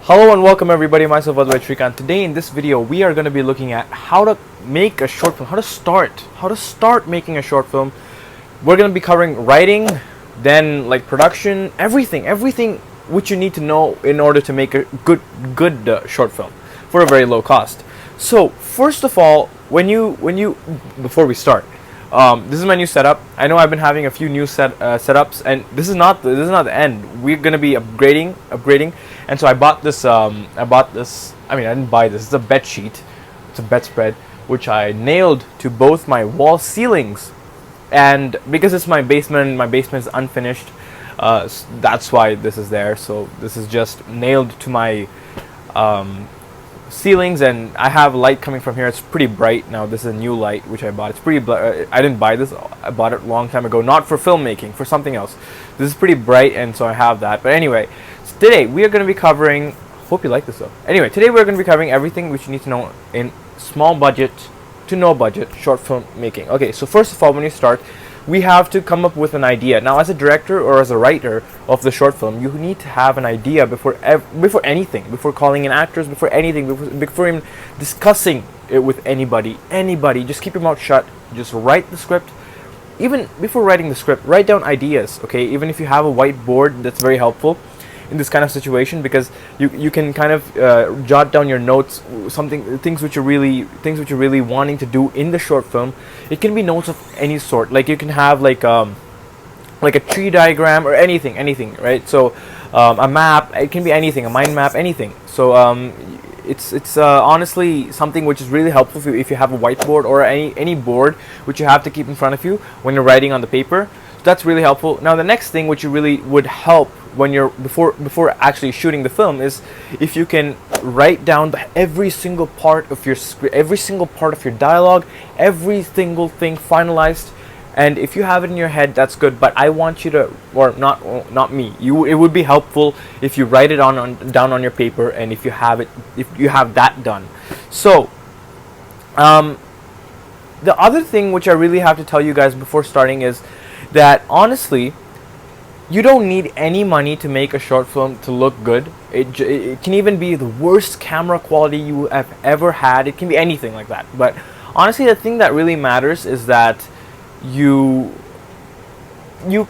Hello and welcome everybody, myself Adhwaith Srikanth. Today in this video we are going to be looking at how to make a short film, how to start making a short film. We're going to be covering writing, then like production, everything which you need to know in order to make a good short film for a very low cost. So first of all, before we start, this is my new setup. I know I've been having a few new setups, and this is not the end. We're gonna be upgrading, and so I bought this. I didn't buy this. It's a bed sheet. It's a bedspread which I nailed to both my wall ceilings, and because it's my basement is unfinished. That's why this is there. So this is just nailed to my ceilings, and I have light coming from here. It's pretty bright now. This is a new light which I bought. It's pretty I didn't buy this. I bought it a long time ago, not for filmmaking, for something else. This is pretty bright, and so I have that. But anyway, so today we are going to be covering, hope you like this though. Anyway, today we're going to be covering everything which you need to know in small budget to no budget short film making. Okay, so first of all, when you start, we have to come up with an idea. Now, as a director or as a writer of the short film, you need to have an idea before anything, before calling in actors, before anything, before even discussing it with anybody. Just keep your mouth shut. Just write the script. Even before writing the script, write down ideas. Okay, even if you have a whiteboard, that's very helpful in this kind of situation, because you can kind of jot down your notes, things which you're really wanting to do in the short film. It can be notes of any sort, like you can have like a tree diagram or anything, right? So a map, it can be anything, a mind map, anything. So it's honestly something which is really helpful if you have a whiteboard or any board which you have to keep in front of you when you're writing on the paper. So that's really helpful. Now the next thing which you really would help when you're before actually shooting the film is if you can write down every single part of your script, every single part of your dialogue, every single thing finalized. And if you have it in your head, that's good, but I want you to, or not me, it would be helpful if you write it down on your paper, and if you have that done. So the other thing which I really have to tell you guys before starting is that honestly, you don't need any money to make a short film to look good. It can even be the worst camera quality you have ever had. It can be anything like that. But honestly, the thing that really matters is that you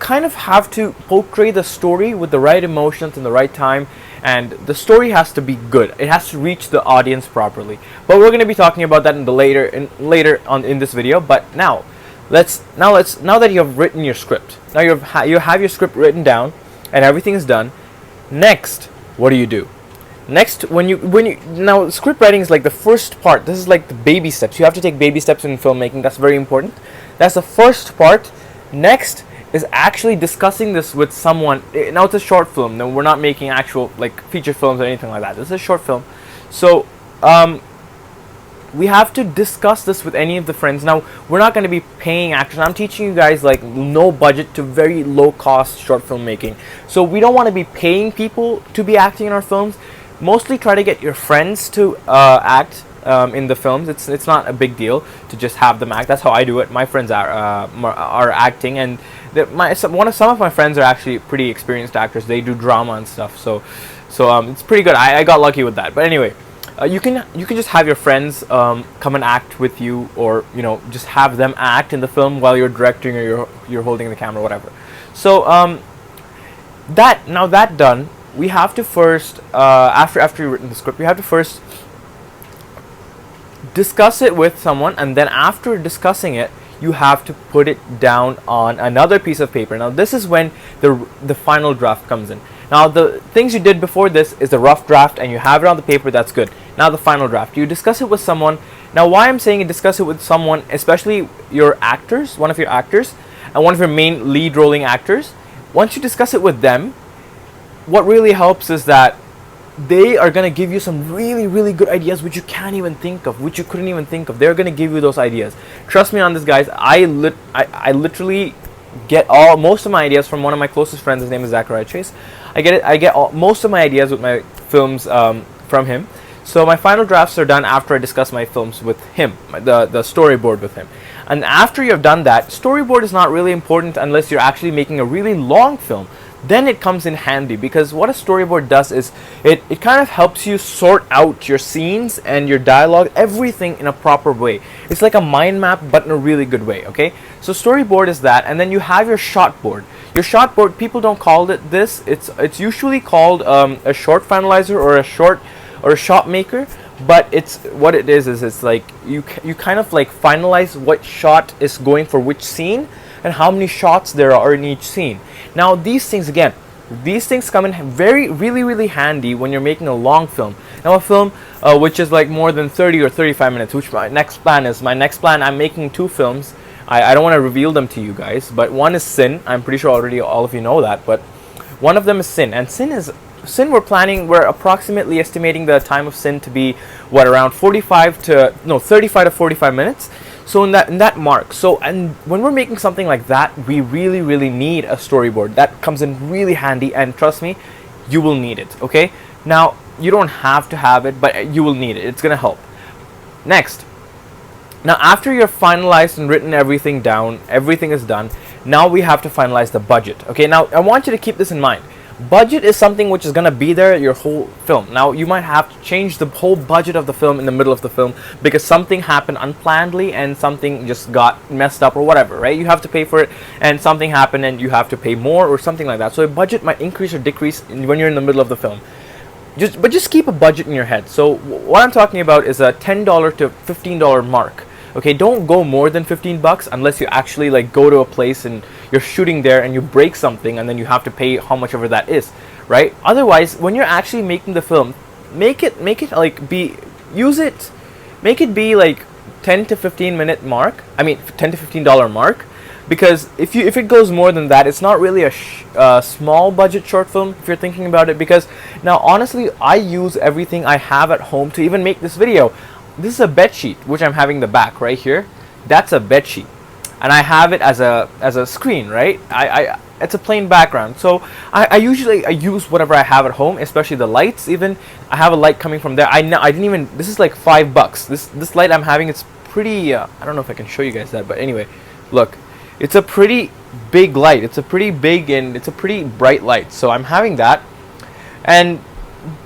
kind of have to portray the story with the right emotions in the right time, and the story has to be good. It has to reach the audience properly. But we're going to be talking about that later on in this video. But now that you have written your script, now you have your script written down and everything is done. Next, what do? Next, now script writing is like the first part. This is like the baby steps. You have to take baby steps in filmmaking. That's very important. That's the first part. Next is actually discussing this with someone. Now it's a short film. Now we're not making actual like feature films or anything like that. This is a short film. So we have to discuss this with any of the friends. Now, we're not going to be paying actors. I'm teaching you guys like no budget to very low cost short film making. So we don't want to be paying people to be acting in our films. Mostly try to get your friends to act in the films. It's not a big deal to just have them act. That's how I do it. My friends are acting, and some of my friends are actually pretty experienced actors. They do drama and stuff. So it's pretty good. I got lucky with that. But anyway, you can just have your friends come and act with you, or just have them act in the film while you're directing, or you're holding the camera, whatever. So that done, we have to first after you've written the script, we have to first discuss it with someone, and then after discussing it, you have to put it down on another piece of paper. Now this is when the final draft comes in. Now the things you did before this is the rough draft, and you have it on the paper. That's good. Now the final draft, you discuss it with someone. Now why I'm saying discuss it with someone, especially your actors, one of your actors, and one of your main lead rolling actors. Once you discuss it with them, what really helps is that they are going to give you some really good ideas which you can't even think of, which you couldn't even think of. They're going to give you those ideas. Trust me on this, guys. I literally get most of my ideas from one of my closest friends. His name is Chase. I get most of my ideas with my films from him. So my final drafts are done after I discuss my films with him, the storyboard with him. And after you have done that, storyboard is not really important unless you're actually making a really long film. then it comes in handy, because what a storyboard does is it kind of helps you sort out your scenes and your dialogue, everything in a proper way. It's like a mind map, but in a really good way, okay? So storyboard is that, and then you have your shot board. Your shot board, people don't call it this. It's usually called a short finalizer or a shot maker, but it's what it is it's like you kind of like finalize what shot is going for which scene and how many shots there are in each scene. Now these things come in really handy when you're making a long film. Now a film which is like more than 30 or 35 minutes, which my next plan, I'm making 2 films. I don't want to reveal them to you guys, but one is Sin. I'm pretty sure already all of you know that, but one of them is Sin, and Sin we're approximately estimating the time of Sin to be around 35 to 45 minutes. So in that mark. So, and when we're making something like that, we really need a storyboard. That comes in really handy, and trust me, you will need it, okay? Now, you don't have to have it, but you will need it. It's gonna help. Next. Now, after you're finalized and written everything down, everything is done, now we have to finalize the budget, okay? Now, I want you to keep this in mind. Budget is something which is going to be there your whole film. Now you might have to change the whole budget of the film in the middle of the film because something happened unplannedly and something just got messed up or whatever, right? You have to pay for it, and something happened and you have to pay more or something like that. So a budget might increase or decrease when you're in the middle of the film. Just keep a budget in your head. So what I'm talking about is a $10 to $15 mark. Okay, don't go more than $15 unless you actually like go to a place and you're shooting there and you break something and then you have to pay how much ever that is, right? Otherwise, when you're actually making the film, make it like be like 10 to 15 minute mark. I mean, $10 to $15 mark, because if it goes more than that, it's not really a small budget short film if you're thinking about it. Because now, honestly, I use everything I have at home to even make this video. This is a bed sheet, which I'm having the back right here. That's a bed sheet, and I have it as a screen, right? It's a plain background. So I usually use whatever I have at home, especially the lights. Even I have a light coming from there. I didn't even. This is like $5. This light I'm having, it's pretty. I don't know if I can show you guys that, but anyway, look, it's a pretty big light. It's a pretty big and it's a pretty bright light. So I'm having that, and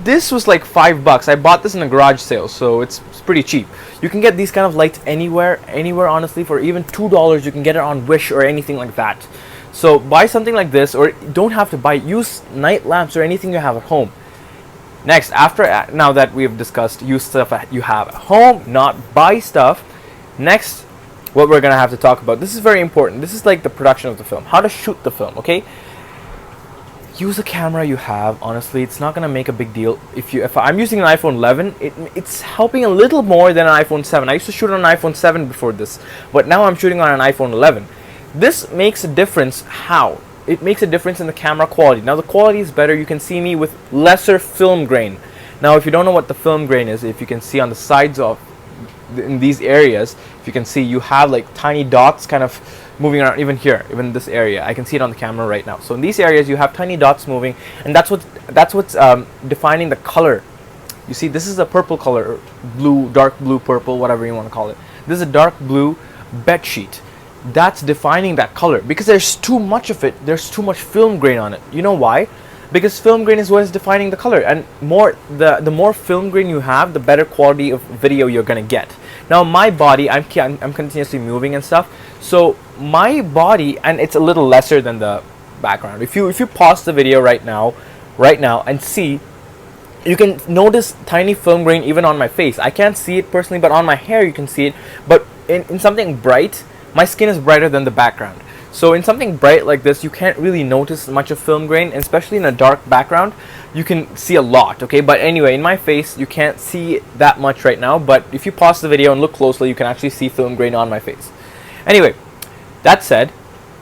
this was like $5. I bought this in a garage sale, so it's pretty cheap. You can get these kind of lights anywhere honestly, for even $2. You can get it on Wish or anything like that. So buy something like this, or don't have to buy. Use night lamps or anything you have at home. Next, now that we have discussed use stuff that you have at home, not buy stuff. Next, what we're gonna have to talk about. This is very important. This is like the production of the film, how to shoot the film. Okay. Use a camera you have. Honestly, it's not gonna make a big deal. If I'm using an iPhone 11, it's helping a little more than an iPhone 7. I used to shoot on an iPhone 7 before this, but now I'm shooting on an iPhone 11. This makes a difference. How? It makes a difference in the camera quality. Now the quality is better. You can see me with lesser film grain. Now, if you don't know what the film grain is, if you can see on the sides of in these areas, if you can see, you have like tiny dots kind of moving around. Even here, even this area, I can see it on the camera right now. So in these areas you have tiny dots moving, and that's what's defining the color. You see, this is a purple color, blue, dark blue, purple, whatever you want to call it. This is a dark blue bed sheet. That's defining that color because there's too much of it. There's too much film grain on it. You know why? Because film grain is what is defining the color, and the more film grain you have, the better quality of video you're gonna get. Now my body, I'm continuously moving and stuff, so my body, and it's a little lesser than the background. If you pause the video right now and see, you can notice tiny film grain even on my face. I can't see it personally, but on my hair you can see it. But in something bright, my skin is brighter than the background. So in something bright like this, you can't really notice much of film grain, and especially in a dark background, you can see a lot, okay? But anyway, in my face, you can't see that much right now, but if you pause the video and look closely, you can actually see film grain on my face. Anyway, that said,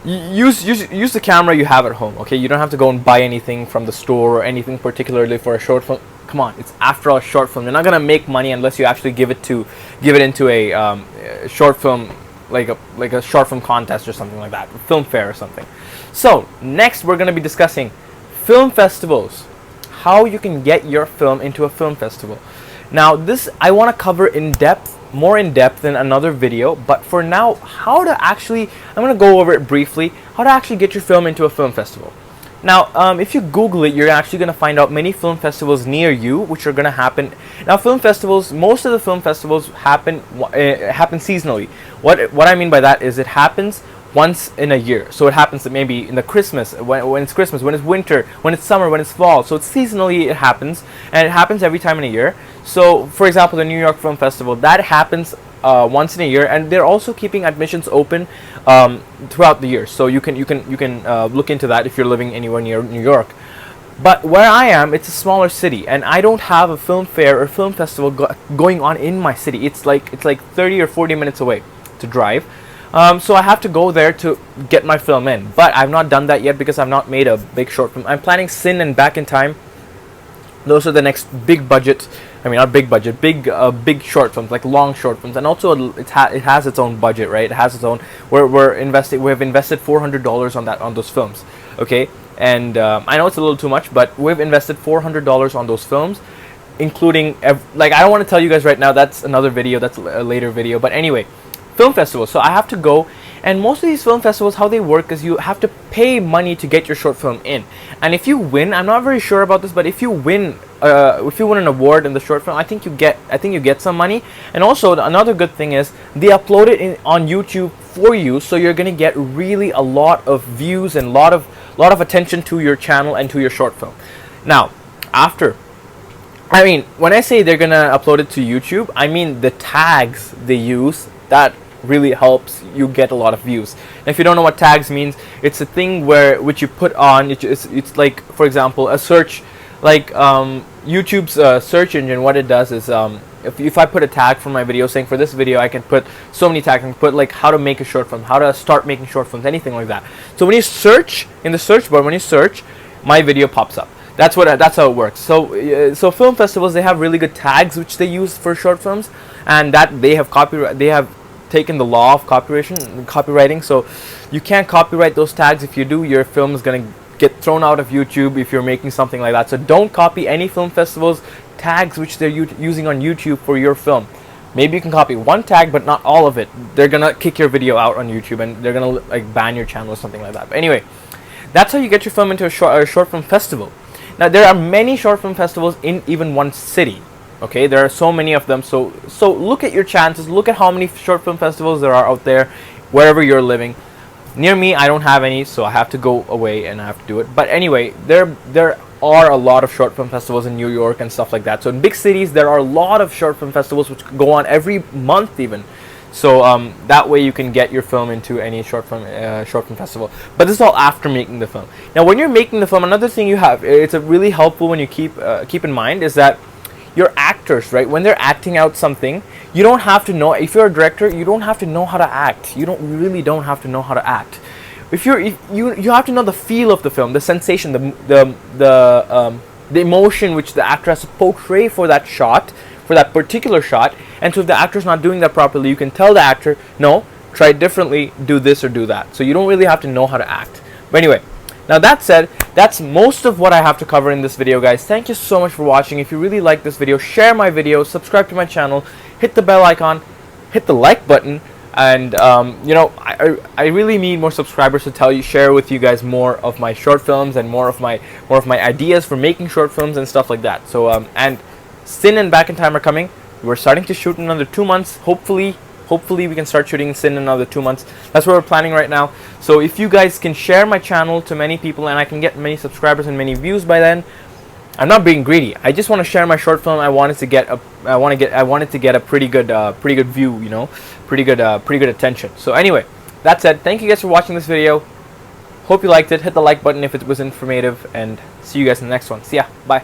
use the camera you have at home, okay? You don't have to go and buy anything from the store or anything particularly for a short film. Come on, it's after all a short film. You're not gonna make money unless you actually give it into a short film, like a short film contest or something like that, film fair or something. So next we're going to be discussing film festivals, how you can get your film into a film festival. Now this I want to cover more in depth in another video, but for now, I'm going to go over it briefly, how to actually get your film into a film festival. Now, if you Google it, you're actually going to find out many film festivals near you, which are going to happen. Now, film festivals, most of the film festivals happen seasonally. What I mean by that is it happens once in a year. So it happens maybe in the Christmas, when it's Christmas, when it's winter, when it's summer, when it's fall. So it's seasonally it happens, and it happens every time in a year. So, for example, the New York Film Festival, that happens once in a year, and they're also keeping admissions open throughout the year. So you can look into that if you're living anywhere near New York. But where I am, it's a smaller city, and I don't have a film fair or film festival going on in my city. It's like 30 or 40 minutes away to drive. So I have to go there to get my film in. But I've not done that yet because I've not made a big short film. I'm planning Sin and Back in Time. Those are the next big budget. I mean, not big budget, big short films, like long short films, and also it has its own budget, right? It has its own. We have invested $400 on those films, okay? And I know it's a little too much, but we've invested $400 on those films, including like, I don't want to tell you guys right now. That's another video. That's a later video. But anyway, film festivals. So I have to go. And most of these film festivals, how they work is you have to pay money to get your short film in. And if you win, I'm not very sure about this, but if you win an award in the short film, I think you get some money. And also another good thing is they upload it on YouTube for you, so you're gonna get really a lot of views and lot of attention to your channel and to your short film. Now, when I say they're gonna upload it to YouTube, I mean the tags they use, that really helps you get a lot of views. And if you don't know what tags means, it's a thing which you put on. It's like, for example, a search, like YouTube's search engine. What it does is, if I put a tag for my video saying for this video, I can put so many tags. I can put like how to make a short film, how to start making short films, anything like that. So when you search in the search bar, my video pops up. That's how it works. So film festivals, they have really good tags which they use for short films, and that they have taken the law of copywriting, so you can't copyright those tags. If you do, your film is going to get thrown out of YouTube if you're making something like that. So don't copy any film festivals tags which they're using on YouTube for your film. Maybe you can copy one tag, but not all of it. They're gonna kick your video out on YouTube, and they're gonna like ban your channel or something like that. But anyway, that's how you get your film into a short film festival. Now, there are many short film festivals in even one city. Okay, there are so many of them. So look at your chances. Look at how many short film festivals there are out there, wherever you're living. Near me, I don't have any, so I have to go away and I have to do it. But anyway, there are a lot of short film festivals in New York and stuff like that. So in big cities, there are a lot of short film festivals which go on every month even. So that way you can get your film into any short film festival. But this is all after making the film. Now, when you're making the film, another thing it's a really helpful when you keep in mind is that your actors, right? When they're acting out something, you don't have to know. If you're a director, you don't have to know how to act. You really don't have to know how to act. You have to know the feel of the film, the sensation, the emotion which the actor has to portray for that shot, for that particular shot. And so if the actor's not doing that properly, you can tell the actor, no, try it differently, do this or do that. So you don't really have to know how to act. But anyway, now that said, that's most of what I have to cover in this video, guys. Thank you so much for watching. If you really like this video, share my video, subscribe to my channel, hit the bell icon, hit the like button, and I really need more subscribers to share with you guys more of my short films and more of my ideas for making short films and stuff like that. So and Sin and Back in Time are coming. We're starting to shoot in another 2 months. Hopefully we can start shooting Sin in another 2 months. That's what we're planning right now. So if you guys can share my channel to many people and I can get many subscribers and many views by then, I'm not being greedy. I just want to share my short film. I wanted to get a pretty good view, pretty good attention. So anyway, that said, thank you guys for watching this video. Hope you liked it. Hit the like button if it was informative, and see you guys in the next one. See ya. Bye.